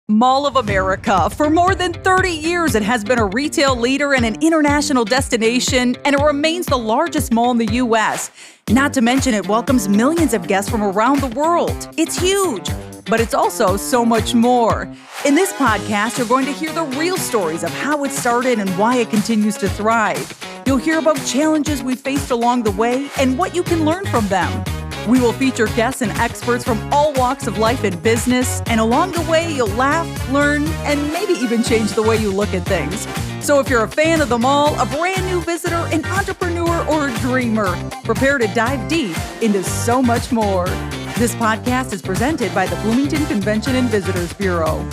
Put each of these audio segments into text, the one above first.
Mall of America. For more than 30 years, it has been a retail leader and an international destination, and it remains the largest mall in the U.S. Not to mention, it welcomes millions of guests from around the world. It's huge, but it's also so much more. In this podcast, you're going to hear the real stories of how it started and why it continues to thrive. You'll hear about challenges we faced along the way and what you can learn from them. We will feature guests and experts from all walks of life and business, and along the way, you'll laugh, learn, and maybe even change the way you look at things. So if you're a fan of the mall, a brand new visitor, an entrepreneur, or a dreamer, prepare to dive deep into so much more. This podcast is presented by the Bloomington Convention and Visitors Bureau.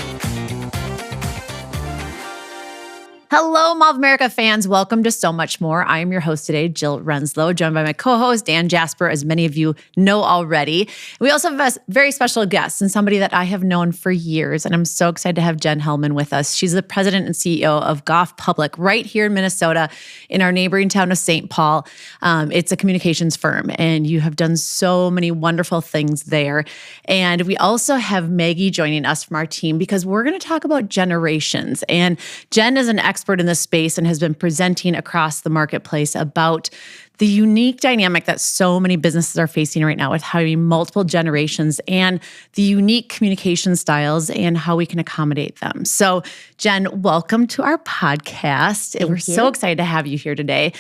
Hello, Mall of America fans. Welcome to So Much More. I am your host today, Jill Renslow, joined by my co-host, Dan Jasper, as many of you know already. We also have a very special guest and somebody that I have known for years, and I'm so excited to have Jen Hellman with us. She's the president and CEO of Goff Public right here in Minnesota in our neighboring town of St. Paul. It's a communications firm, and you have done so many wonderful things there. And we also have Maggie joining us from our team because we're going to talk about generations. And Jen is an expert in this space and has been presenting across the marketplace about the unique dynamic that so many businesses are facing right now with having multiple generations and the unique communication styles and how we can accommodate them. So, Jen, welcome to our podcast. We're so excited to have you here today.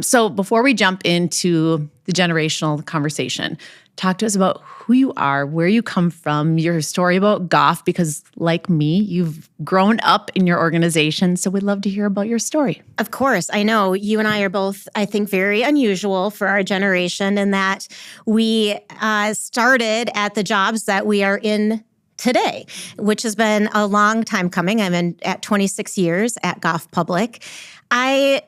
So before we jump into the generational conversation, talk to us about who you are, where you come from, your story about Goff, because like me, you've grown up in your organization. So we'd love to hear about your story. Of course. I know you and I are both, I think, very unusual for our generation in that we started at the jobs that we are in today, which has been a long time coming. I'm at 26 years at Goff Public. I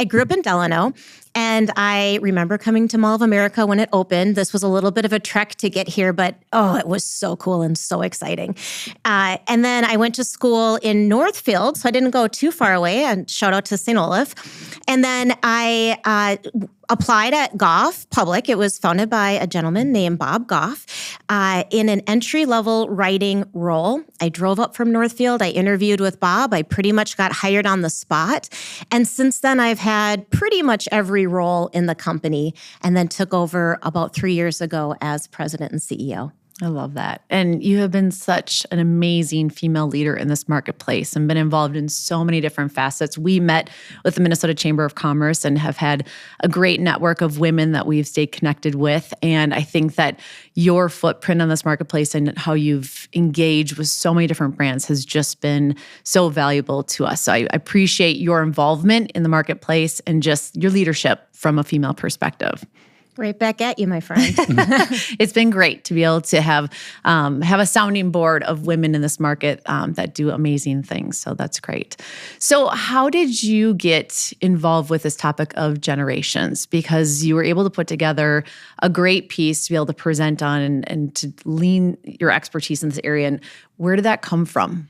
grew up in Delano, and I remember coming to Mall of America when it opened. This was a little bit of a trek to get here, but it was so cool and so exciting. And then I went to school in Northfield, so I didn't go too far away, and shout out to St. Olaf. And then I applied at Goff Public. It was founded by a gentleman named Bob Goff in an entry-level writing role. I drove up from Northfield. I interviewed with Bob. I pretty much got hired on the spot. And since then, I've had pretty much every role in the company, and then took over about 3 years ago as president and CEO. I love that. And you have been such an amazing female leader in this marketplace and been involved in so many different facets. We met with the Minnesota Chamber of Commerce and have had a great network of women that we've stayed connected with. And I think that your footprint on this marketplace and how you've engaged with so many different brands has just been so valuable to us. So I appreciate your involvement in the marketplace and just your leadership from a female perspective. Right back at you, my friend. It's been great to be able to have a sounding board of women in this market that do amazing things. So that's great. So how did you get involved with this topic of generations? Because you were able to put together a great piece to be able to present on and to lean your expertise in this area. And where did that come from?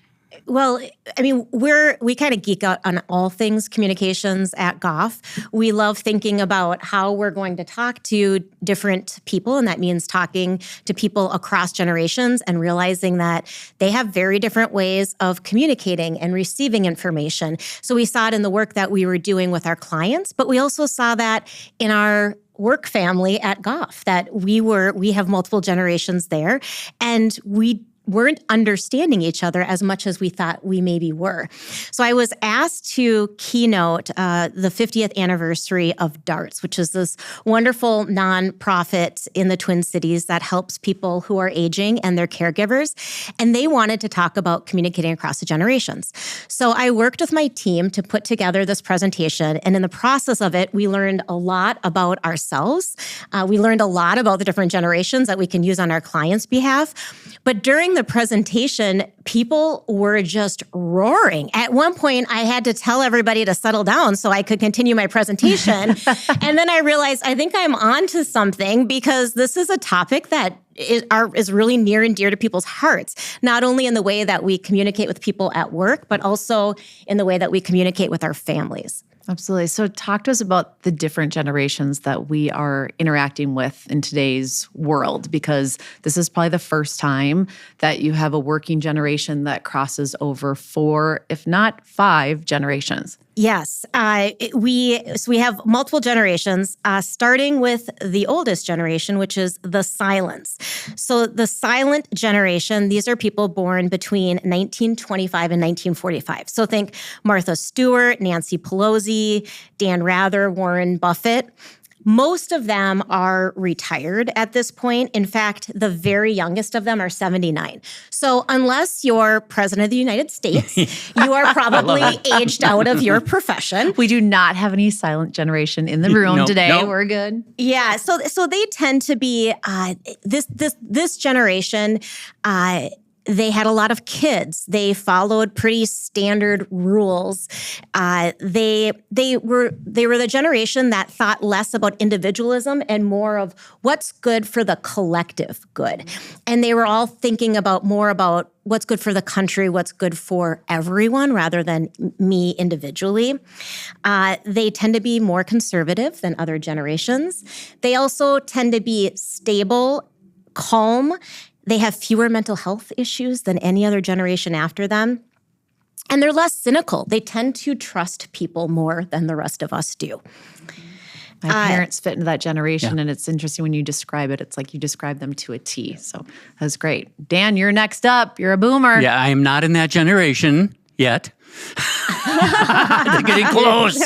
Well, I mean, we kind of geek out on all things communications at Goff. We love thinking about how we're going to talk to different people, and that means talking to people across generations and realizing that they have very different ways of communicating and receiving information. So we saw it in the work that we were doing with our clients, but we also saw that in our work family at Goff, that we have multiple generations there, and we weren't understanding each other as much as we thought we maybe were. So I was asked to keynote the 50th anniversary of DARTS, which is this wonderful nonprofit in the Twin Cities that helps people who are aging and their caregivers. And they wanted to talk about communicating across the generations. So I worked with my team to put together this presentation. And in the process of it, we learned a lot about ourselves. We learned a lot about the different generations that we can use on our clients' behalf. But during the presentation, people were just roaring. At one point, I had to tell everybody to settle down so I could continue my presentation. And then I realized I think I'm onto something, because this is a topic that is really near and dear to people's hearts, not only in the way that we communicate with people at work, but also in the way that we communicate with our families. Absolutely. So talk to us about the different generations that we are interacting with in today's world, because this is probably the first time that you have a working generation that crosses over 4, if not 5 generations. Yes, we have multiple generations, starting with the oldest generation, which is the silents. So the silent generation, these are people born between 1925 and 1945. So think Martha Stewart, Nancy Pelosi, Dan Rather, Warren Buffett. Most of them are retired at this point. In fact, the very youngest of them are 79. So unless you're president of the United States, you are probably aged out of your profession. We do not have any silent generation in the room today. Nope. We're good. Yeah, so they tend to be this generation. They had a lot of kids. They followed pretty standard rules. They were the generation that thought less about individualism and more of what's good for the collective good. And they were all thinking more about what's good for the country, what's good for everyone rather than me individually. They tend to be more conservative than other generations. They also tend to be stable, calm. They have fewer mental health issues than any other generation after them. And they're less cynical. They tend to trust people more than the rest of us do. My parents fit into that generation, and it's interesting when you describe it. It's like you describe them to a T. So that's great. Dan, you're next up. You're a boomer. Yeah, I am not in that generation yet. They're getting close.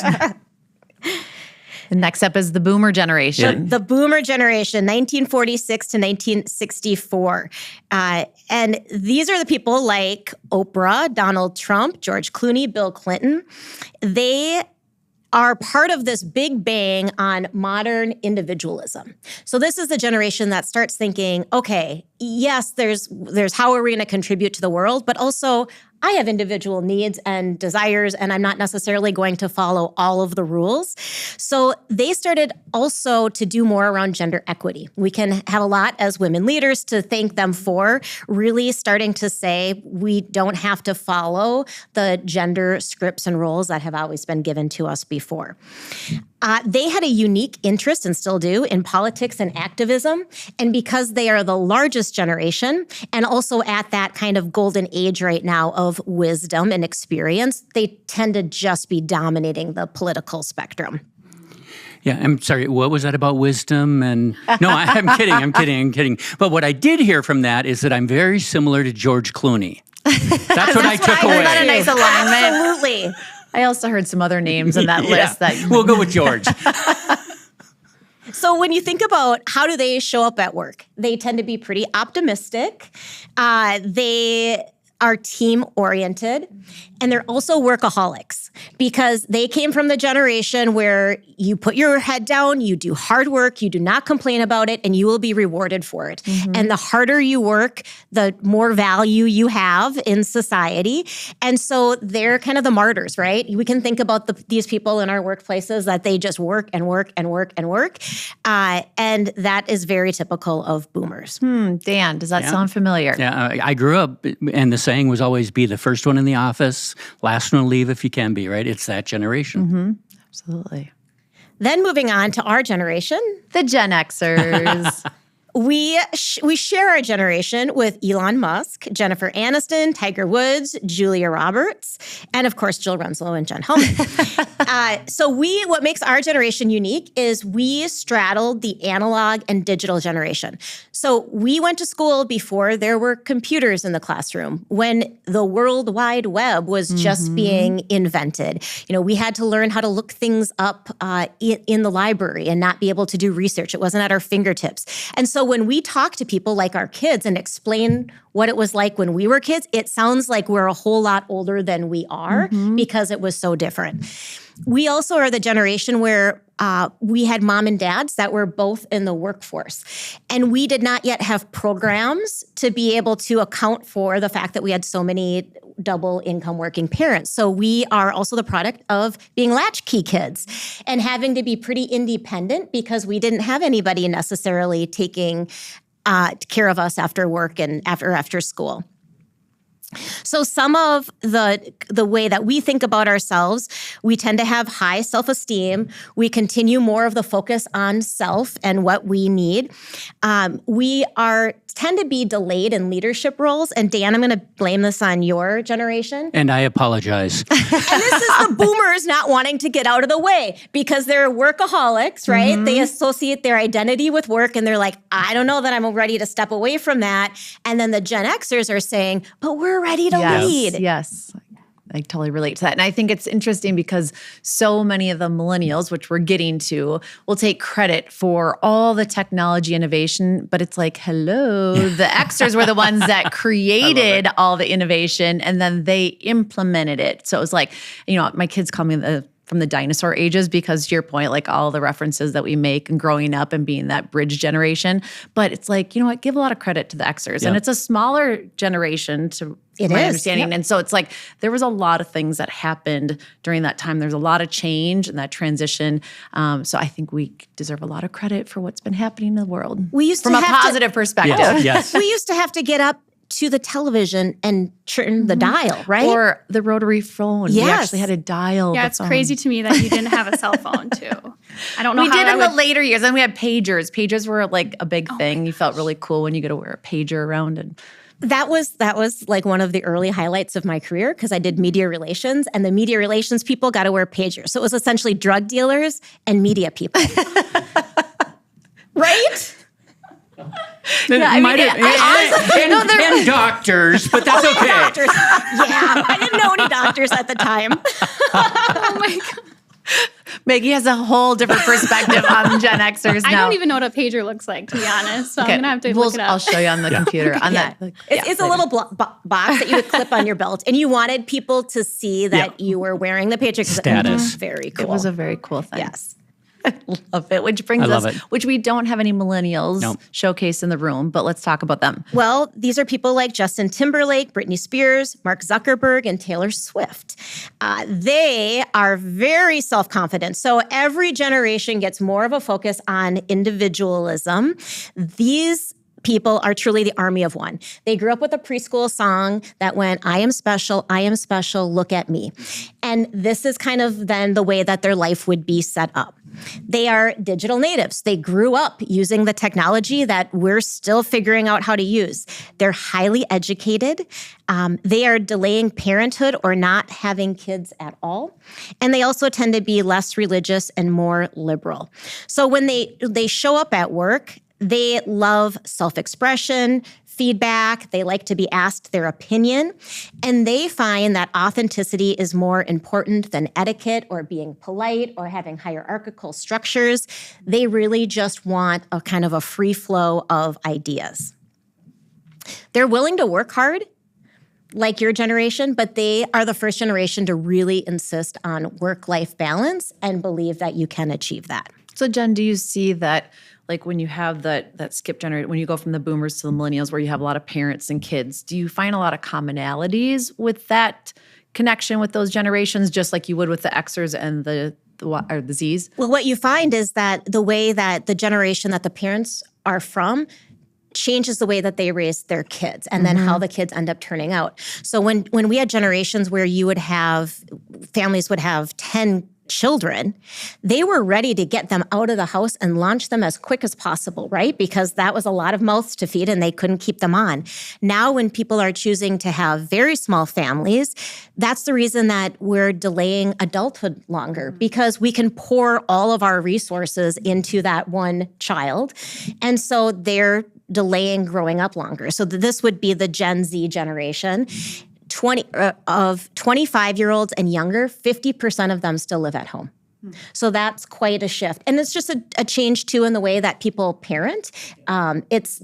And next up is the boomer generation. The boomer generation, 1946 to 1964. And these are the people like Oprah, Donald Trump, George Clooney, Bill Clinton. They are part of this big bang on modern individualism. So this is the generation that starts thinking, okay, yes, there's how are we going to contribute to the world, but also I have individual needs and desires, and I'm not necessarily going to follow all of the rules. So they started also to do more around gender equity. We can have a lot as women leaders to thank them for really starting to say we don't have to follow the gender scripts and roles that have always been given to us before. They had a unique interest, and still do, in politics and activism. And because they are the largest generation, and also at that kind of golden age right now of wisdom and experience, they tend to just be dominating the political spectrum. Yeah, I'm sorry, what was that about wisdom? And no, I'm kidding. But what I did hear from that is that I'm very similar to George Clooney. That's what I took away. That's a nice alignment. Absolutely. I also heard some other names in that list. We'll go with George. So when you think about how do they show up at work, they tend to be pretty optimistic. They are team-oriented, and they're also workaholics because they came from the generation where you put your head down, you do hard work, you do not complain about it, and you will be rewarded for it. Mm-hmm. And the harder you work, the more value you have in society. And so they're kind of the martyrs, right? We can think about these people in our workplaces that they just work and work and work and work. And that is very typical of boomers. Dan, does that sound familiar? Yeah, I grew up, and the saying was always be the first one in the office, last one to leave if you can be, right? It's that generation. Mm-hmm. Absolutely. Then moving on to our generation. The Gen Xers. We share our generation with Elon Musk, Jennifer Aniston, Tiger Woods, Julia Roberts, and of course, Jill Renslow and Jen Hellman. So what makes our generation unique is we straddled the analog and digital generation. So we went to school before there were computers in the classroom, when the World Wide Web was just being invented. We had to learn how to look things up in the library and not be able to do research. It wasn't at our fingertips. And so when we talk to people like our kids and explain what it was like when we were kids, it sounds like we're a whole lot older than we are because it was so different. We also are the generation where we had mom and dads that were both in the workforce. And we did not yet have programs to be able to account for the fact that we had so many double income working parents. So we are also the product of being latchkey kids and having to be pretty independent because we didn't have anybody necessarily taking care of us after work and after school. So some of the way that we think about ourselves, we tend to have high self-esteem. We continue more of the focus on self and what we need. We tend to be delayed in leadership roles. And Dan, I'm going to blame this on your generation. And I apologize. And this is the boomers not wanting to get out of the way because they're workaholics, right? Mm-hmm. They associate their identity with work and they're like, I don't know that I'm ready to step away from that. And then the Gen Xers are saying, but we're ready to lead. Yes. I totally relate to that. And I think it's interesting because so many of the millennials, which we're getting to, will take credit for all the technology innovation, but it's like, hello, the Xers were the ones that created all the innovation and then they implemented it. So it was like, my kids call me from the dinosaur ages because to your point, like all the references that we make and growing up and being that bridge generation. But it's like, you know what, give a lot of credit to the Xers. Yep. And it's a smaller generation to my understanding. Yep. And so it's like there was a lot of things that happened during that time. There's a lot of change and that transition. So I think we deserve a lot of credit for what's been happening in the world from a positive perspective. Yes. We used to have to get up to the television and turn the dial, right? Or the rotary phone. Yes. We actually had to dial the it's phone. crazy to me that you didn't have a cell phone too. I don't know We how did I in would... the later years. Then we had pagers. Pagers were like a big thing. You felt really cool when you get to wear a pager around. And That was like one of the early highlights of my career because I did media relations and the media relations people got to wear pagers. So it was essentially drug dealers and media people. Right? And doctors, but that's okay. Doctors. Yeah, I didn't know any doctors at the time. Oh my God. Maggie has a whole different perspective on Gen Xers now. I don't even know what a pager looks like, to be honest. So I'm going to have to look it up. I'll show you on the computer. It's a little box that you would clip on your belt. And you wanted people to see that you were wearing the pager. Status. It was very cool. It was a very cool thing. Yes. I love it. Which brings us, which we don't have any millennials showcased in the room, but let's talk about them. Well, these are people like Justin Timberlake, Britney Spears, Mark Zuckerberg, and Taylor Swift. They are very self-confident. So every generation gets more of a focus on individualism. These people are truly the army of one. They grew up with a preschool song that went, I am special, look at me. And this is kind of then the way that their life would be set up. They are digital natives. They grew up using the technology that we're still figuring out how to use. They're highly educated. They are delaying parenthood or not having kids at all. And they also tend to be less religious and more liberal. So when they show up at work, they love self-expression, feedback. They like to be asked their opinion. And they find that authenticity is more important than etiquette or being polite or having hierarchical structures. They really just want a kind of a free flow of ideas. They're willing to work hard, like your generation, but they are the first generation to really insist on work-life balance and believe that you can achieve that. So Jen, do you see that like when you have that skip generation, when you go from the boomers to the millennials where you have a lot of parents and kids, do you find a lot of commonalities with that connection with those generations, just like you would with the Xers and the Zs? Well, what you find is that the way that the generation that the parents are from changes the way that they raise their kids and then how the kids end up turning out. So when we had generations where families would have 10 children, they were ready to get them out of the house and launch them as quick as possible, right? Because that was a lot of mouths to feed and they couldn't keep them on. Now, when people are choosing to have very small families, that's the reason that we're delaying adulthood longer because we can pour all of our resources into that one child. And so they're delaying growing up longer. So this would be the Gen Z generation. 25-year-olds and younger, 50% of them still live at home. So that's quite a shift. And it's just a change, too, in the way that people parent. It's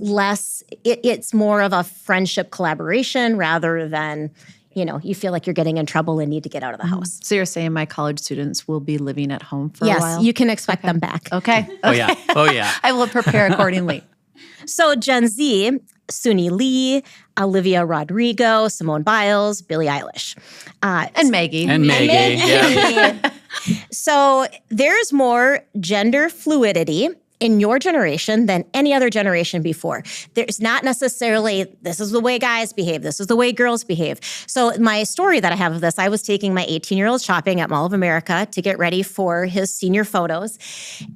more of a friendship collaboration rather than, you feel like you're getting in trouble and need to get out of the house. So you're saying my college students will be living at home for a while? Yes, you can expect them back. Okay. Oh, yeah. I will prepare accordingly. So Gen Z, Suni Lee, Olivia Rodrigo, Simone Biles, Billie Eilish. And Maggie. And Maggie, yeah. So there's more gender fluidity in your generation than any other generation before. There's not necessarily, this is the way guys behave, this is the way girls behave. So my story that I have of this, I was taking my 18-year-old shopping at Mall of America to get ready for his senior photos.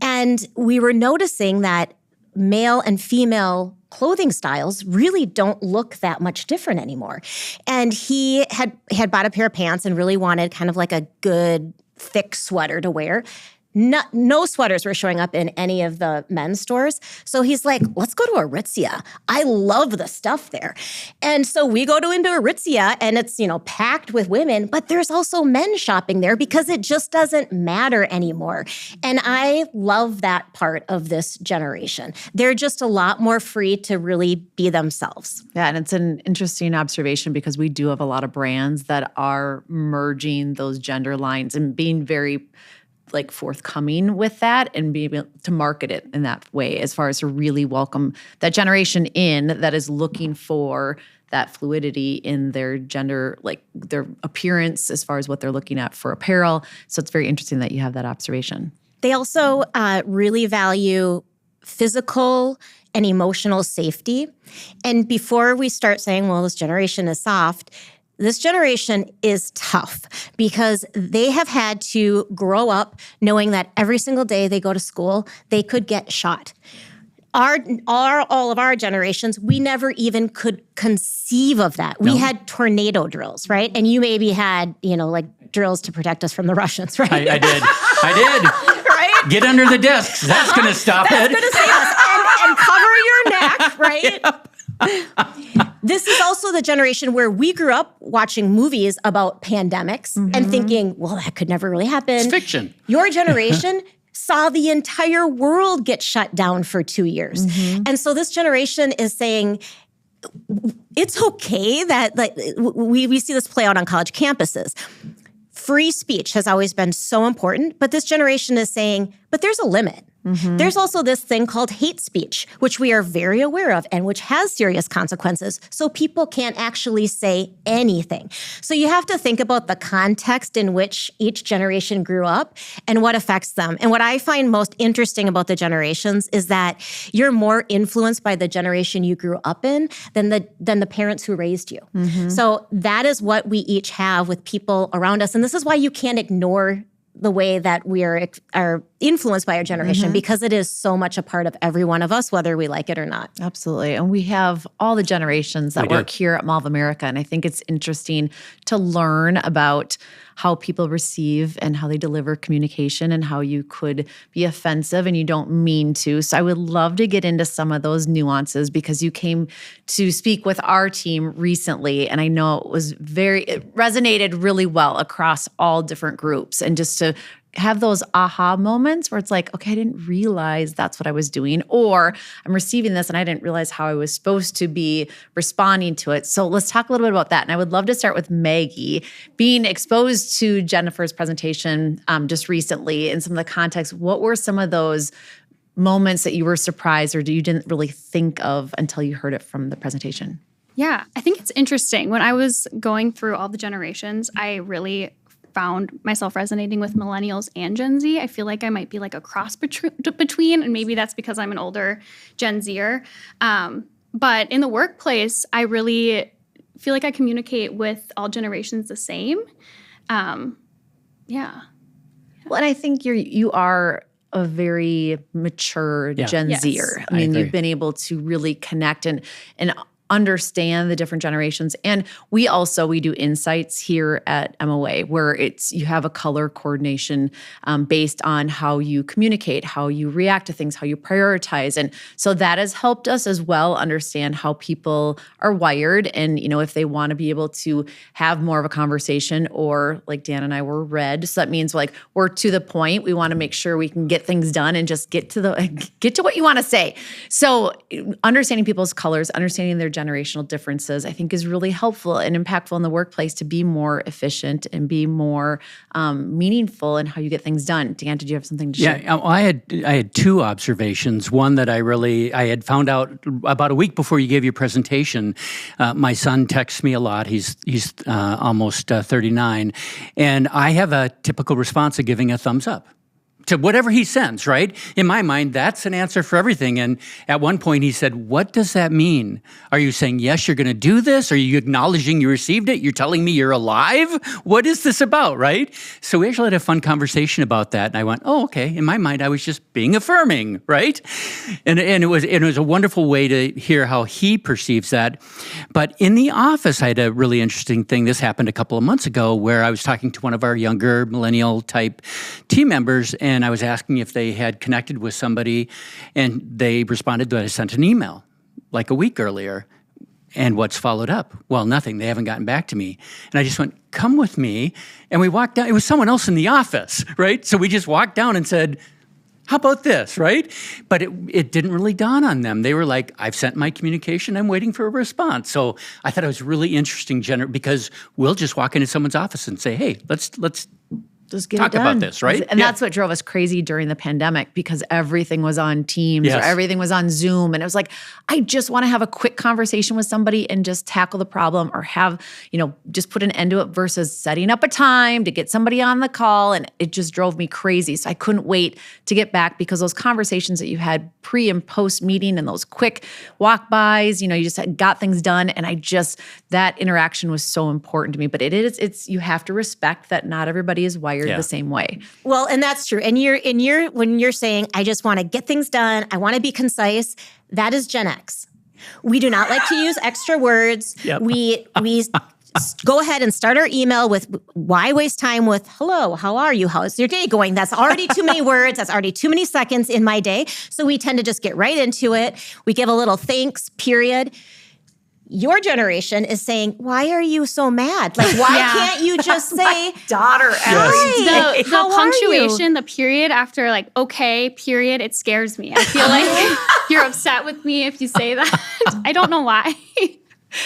And we were noticing that male and female clothing styles really don't look that much different anymore. And he had bought a pair of pants and really wanted kind of like a good, thick sweater to wear. No sweaters were showing up in any of the men's stores. So he's like, let's go to Aritzia. I love the stuff there. And so we go into Aritzia and it's, packed with women, but there's also men shopping there because it just doesn't matter anymore. And I love that part of this generation. They're just a lot more free to really be themselves. Yeah, and it's an interesting observation because we do have a lot of brands that are merging those gender lines and being very forthcoming with that and be able to market it in that way as far as to really welcome that generation in that is looking for that fluidity in their gender, their appearance as far as what they're looking at for apparel. So it's very interesting that you have that observation. They also really value physical and emotional safety. And before we start saying, well, this generation is soft, this generation is tough because they have had to grow up knowing that every single day they go to school, they could get shot. All of our generations, we never even could conceive of that. We had tornado drills, right? And you maybe had, drills to protect us from the Russians, right? I did. Right? Get under the desks. That's going to stop it. That's going to save us. And cover your neck, right? Yep. This is also the generation where we grew up watching movies about pandemics and thinking, well, that could never really happen. It's fiction. Your generation saw the entire world get shut down for 2 years. And so this generation is saying, it's okay that we see this play out on college campuses. Free speech has always been so important, but this generation is saying, but there's a limit. There's also this thing called hate speech, which we are very aware of and which has serious consequences. So people can't actually say anything. So you have to think about the context in which each generation grew up and what affects them. And what I find most interesting about the generations is that you're more influenced by the generation you grew up in than the parents who raised you. So that is what we each have with people around us. And this is why you can't ignore the way that we are influenced by our generation because it is so much a part of every one of us, whether we like it or not. Absolutely. And we have all the generations that work here at Mall of America. And I think it's interesting to learn about how people receive and how they deliver communication and how you could be offensive and you don't mean to. So I would love to get into some of those nuances because you came to speak with our team recently. And I know it resonated really well across all different groups. And just to have those aha moments where it's like, okay, I didn't realize that's what I was doing, or I'm receiving this and I didn't realize how I was supposed to be responding to it. So let's talk a little bit about that. And I would love to start with Maggie. Being exposed to Jennifer's presentation just recently in some of the context, what were some of those moments that you were surprised or you didn't really think of until you heard it from the presentation? Yeah, I think it's interesting. When I was going through all the generations, I really found myself resonating with Millennials and Gen Z. I feel like I might be like a cross between, and maybe that's because I'm an older Gen Zer. But in the workplace, I really feel like I communicate with all generations the same. Yeah. Well, and I think you are a very mature Gen Zer. I mean, you've been able to really connect and understand the different generations. And we do insights here at MOA where you have a color coordination based on how you communicate, how you react to things, how you prioritize. And so that has helped us as well understand how people are wired and, if they want to be able to have more of a conversation, or like Dan and I were red. So that means we're to the point. We want to make sure we can get things done and just get to what you want to say. So understanding people's colors, understanding their generational differences, I think is really helpful and impactful in the workplace to be more efficient and be more meaningful in how you get things done. Dan, did you have something to share? Yeah, I had two observations. One that I had found out about a week before you gave your presentation. My son texts me a lot. He's almost 39, and I have a typical response of giving a thumbs up. to whatever he sends, right? In my mind, that's an answer for everything. And at one point he said, what does that mean? Are you saying, yes, you're going to do this? Are you acknowledging you received it? You're telling me you're alive? What is this about, right? So we actually had a fun conversation about that. And I went, oh, okay. In my mind, I was just being affirming, right? And it was a wonderful way to hear how he perceives that. But in the office, I had a really interesting thing. This happened a couple of months ago where I was talking to one of our younger millennial type team members, and I was asking if they had connected with somebody, and they responded that I sent an email like a week earlier. And what's followed up? Well, nothing. They haven't gotten back to me. And I just went, come with me. And we walked down. It was someone else in the office, right? So we just walked down and said, how about this, right? But it didn't really dawn on them. They were like, I've sent my communication. I'm waiting for a response. So I thought it was really interesting, because we'll just walk into someone's office and say, hey, let's just get talk it done. about this, right? And that's what drove us crazy during the pandemic, because everything was on Teams or everything was on Zoom. And it was like, I just want to have a quick conversation with somebody and just tackle the problem, or have, just put an end to it, versus setting up a time to get somebody on the call. And it just drove me crazy. So I couldn't wait to get back, because those conversations that you had pre and post meeting and those quick walk-bys, you just got things done. And that interaction was so important to me. But you have to respect that not everybody is wired the same way. Well, and that's true. And when you're saying, I just want to get things done, I want to be concise, that is Gen X. We do not like to use extra words. Yep. We go ahead and start our email with, why waste time with, hello, how are you? How's your day going? That's already too many words. That's already too many seconds in my day. So we tend to just get right into it. We give a little thanks, period. Your generation is saying, why are you so mad? Like, why can't you just say, daughter, hi, the punctuation, the period after like, okay, period, it scares me. I feel like you're upset with me if you say that. I don't know why.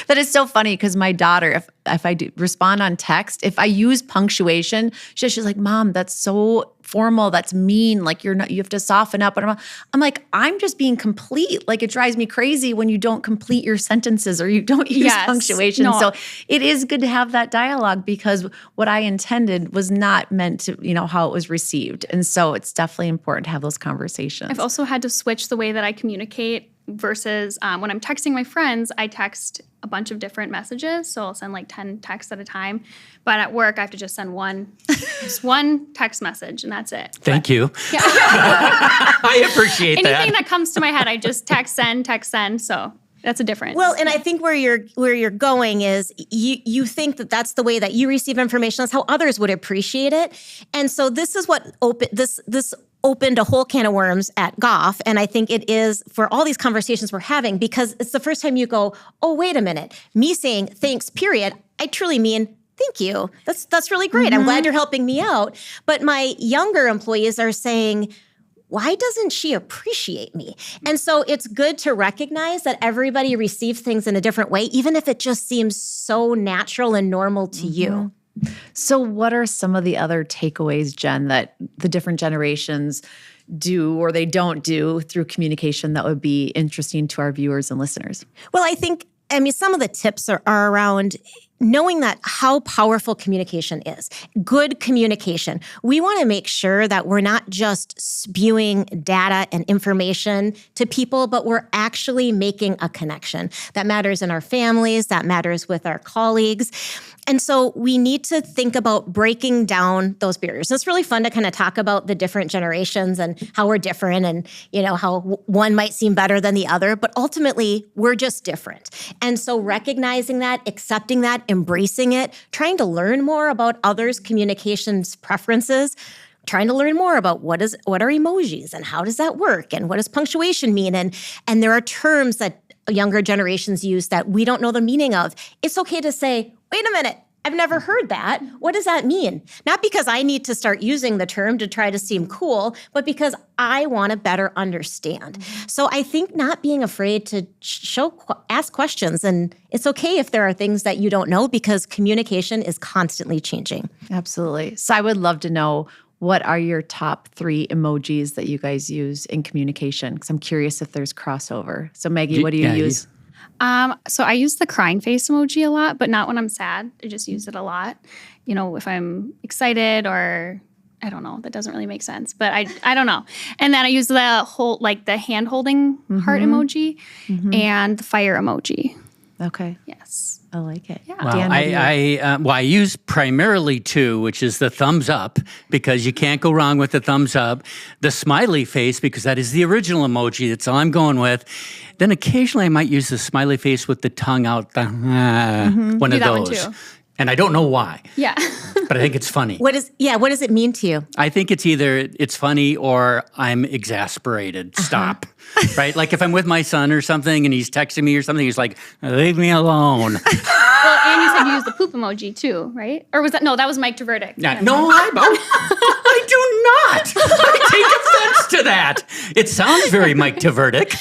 That is so funny, because my daughter, if I do respond on text, if I use punctuation, she's like, Mom, that's so formal. That's mean. Like, you have to soften up. And I'm like, I'm just being complete. Like, it drives me crazy when you don't complete your sentences or you don't use punctuation. No. So it is good to have that dialogue, because what I intended was not meant to, how it was received. And so it's definitely important to have those conversations. I've also had to switch the way that I communicate, versus when I'm texting my friends, I text a bunch of different messages. So I'll send like 10 texts at a time. But at work, I have to just send just one text message, and that's it. Thank you. Yeah. I appreciate Anything that comes to my head, I just text send. So that's a difference. Well, and I think where you're going is you think that that's the way that you receive information. That's how others would appreciate it. And so this is what this opened a whole can of worms at Goff. And I think it is for all these conversations we're having, because it's the first time you go, oh, wait a minute. Me saying thanks, period, I truly mean thank you. That's really great. Mm-hmm. I'm glad you're helping me out. But my younger employees are saying, why doesn't she appreciate me? And so it's good to recognize that everybody receives things in a different way, even if it just seems so natural and normal to you. So what are some of the other takeaways, Jen, that the different generations do or they don't do through communication that would be interesting to our viewers and listeners? Well, some of the tips are around knowing that how powerful communication is. Good communication. We want to make sure that we're not just spewing data and information to people, but we're actually making a connection that matters in our families, that matters with our colleagues. And so we need to think about breaking down those barriers. And it's really fun to kind of talk about the different generations and how we're different and, how one might seem better than the other, but ultimately we're just different. And so recognizing that, accepting that, embracing it, trying to learn more about others' communications preferences, trying to learn more about what are emojis and how does that work and what does punctuation mean? And there are terms that younger generations use that we don't know the meaning of. It's okay to say, wait a minute, I've never heard that. What does that mean? Not because I need to start using the term to try to seem cool, but because I want to better understand. Mm-hmm. So I think not being afraid to ask questions, and it's okay if there are things that you don't know, because communication is constantly changing. Absolutely. So I would love to know, what are your top 3 emojis that you guys use in communication? Because I'm curious if there's crossover. So Maggie, what do you use? So I use the crying face emoji a lot, but not when I'm sad. I just use it a lot. If I'm excited or I don't know. That doesn't really make sense, but I don't know. And then I use the whole, like the hand holding heart emoji and the fire emoji. Okay. Yes. I like it. Yeah. Well, Dan, I use primarily two, which is the thumbs up, because you can't go wrong with the thumbs up. The smiley face, because that is the original emoji. That's all I'm going with. Then occasionally I might use the smiley face with the tongue out, one Do of that one those. too. And I don't know why, Yeah. but I think it's funny. What does it mean to you? I think it's either it's funny or I'm exasperated. Stop. Right? Like if I'm with my son or something and he's texting me or something, he's like, leave me alone. Well, and you said you used the poop emoji too, right? Or was that, no, that was Mike to verdict. No, I do not. I take offense to that. It sounds very Mike to verdict.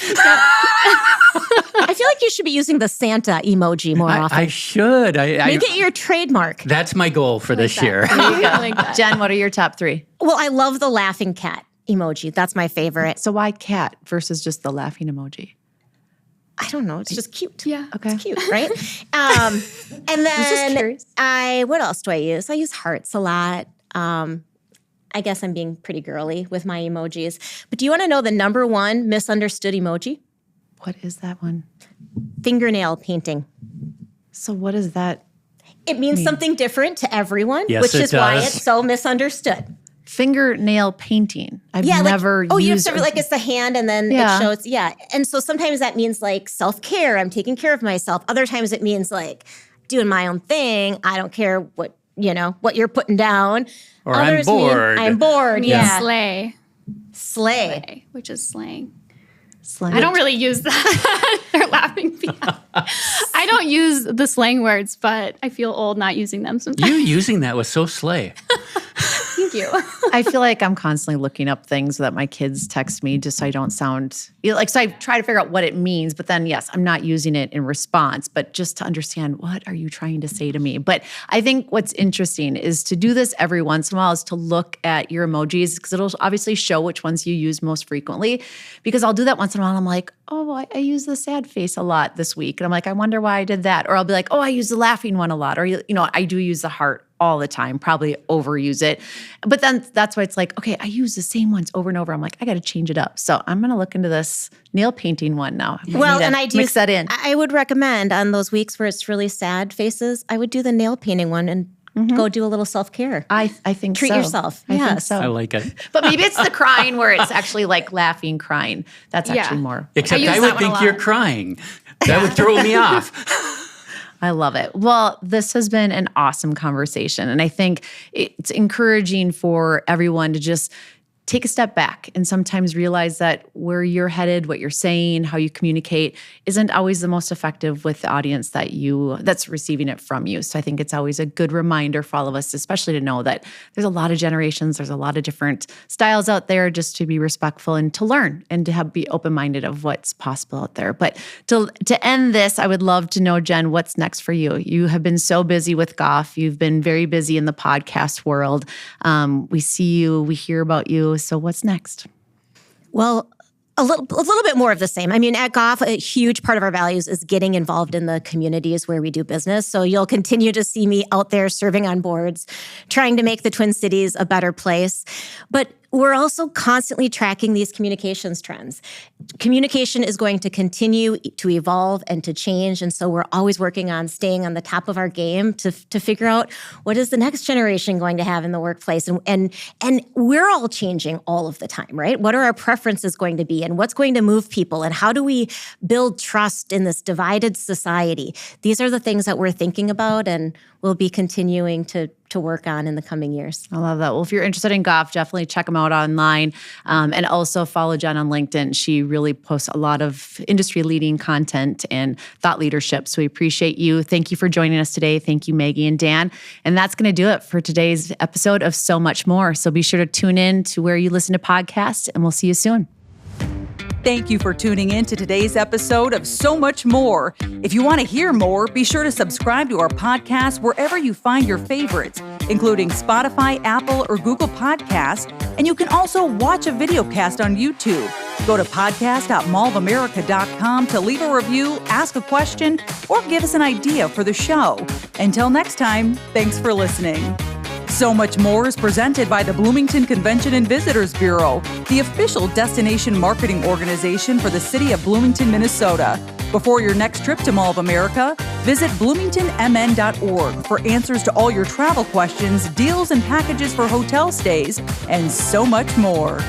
I feel like you should be using the Santa emoji more often. I should. Make it your trademark. That's my goal for this year. I like that. Jen, what are your top three? Well, I love the laughing cat emoji. That's my favorite. So why cat versus just the laughing emoji? I don't know. It's just cute. Yeah. Okay. Cute, right? And just then curious. what else do I use? I use hearts a lot. I guess I'm being pretty girly with my emojis. But do you want to know the number one misunderstood emoji? What is that one? Fingernail painting. So what is that? It means something different to everyone, Yes, which it is why does. it's so misunderstood. Fingernail painting. I've Yeah, never like, you have used to, like it's the hand and then Yeah. it shows, And so sometimes that means like self-care. I'm taking care of myself. Other times it means like doing my own thing. I don't care what you're putting down. Or I'm bored. I'm bored, yeah. Slay, Slay. which is slang. slang. I don't really use that. They're laughing. I don't use the slang words, but I feel old not using them sometimes. You using that was so slay. Thank you. I feel like I'm constantly looking up things that my kids text me just so I don't sound so I try to figure out what it means, but then yes, I'm not using it in response, but just to understand what are you trying to say to me. But I think what's interesting is to do this every once in a while is to look at your emojis because it'll obviously show which ones you use most frequently because I'll do that once in a while. I'm like, oh, I use the sad face a lot this week. And I'm like, I wonder why I did that. Or I'll be like, oh, I use the laughing one a lot. Or, I do use the heart all the time, probably overuse it. But then that's why it's like, okay, I use the same ones over and over. I'm like, I got to change it up. So I'm going to look into this nail painting one now. Well, and I do mix that in. I would recommend on those weeks where it's really sad faces, I would do the nail painting one and go do a little self-care. I think Treat so. yourself. I think Yes. so. I like it. But maybe it's the crying where it's actually like laughing, crying. That's actually more. Except use I that would one a think you're lot. crying. That would throw me off. I love it. Well, this has been an awesome conversation. And I think it's encouraging for everyone to just take a step back and sometimes realize that where you're headed, what you're saying, how you communicate isn't always the most effective with the audience that's receiving it from you. So I think it's always a good reminder for all of us, especially to know that there's a lot of generations, there's a lot of different styles out there, just to be respectful and to learn and to be open-minded of what's possible out there. But to end this, I would love to know, Jen, what's next for you? You have been so busy with Goff. You've been very busy in the podcast world. We see you, we hear about you. So what's next? Well, a little bit more of the same. I mean, at Goff, a huge part of our values is getting involved in the communities where we do business. So you'll continue to see me out there serving on boards, trying to make the Twin Cities a better place. But we're also constantly tracking these communications trends. Communication is going to continue to evolve and to change. And so we're always working on staying on the top of our game to figure out what is the next generation going to have in the workplace. And we're all changing all of the time, right? What are our preferences going to be and what's going to move people? And how do we build trust in this divided society? These are the things that we're thinking about and we'll be continuing to work on in the coming years. I love that. Well, if you're interested in Goff, definitely check them out online and also follow Jen on LinkedIn. She really posts a lot of industry-leading content and thought leadership. So we appreciate you. Thank you for joining us today. Thank you, Maggie and Dan. And that's going to do it for today's episode of So Much More. So be sure to tune in to where you listen to podcasts, and we'll see you soon. Thank you for tuning in to today's episode of So Much More. If you want to hear more, be sure to subscribe to our podcast wherever you find your favorites, including Spotify, Apple, or Google Podcasts. And you can also watch a video cast on YouTube. Go to podcast.mallofamerica.com to leave a review, ask a question, or give us an idea for the show. Until next time, thanks for listening. So Much More is presented by the Bloomington Convention and Visitors Bureau, the official destination marketing organization for the city of Bloomington, Minnesota. Before your next trip to Mall of America, visit bloomingtonmn.org for answers to all your travel questions, deals and packages for hotel stays, and so much more.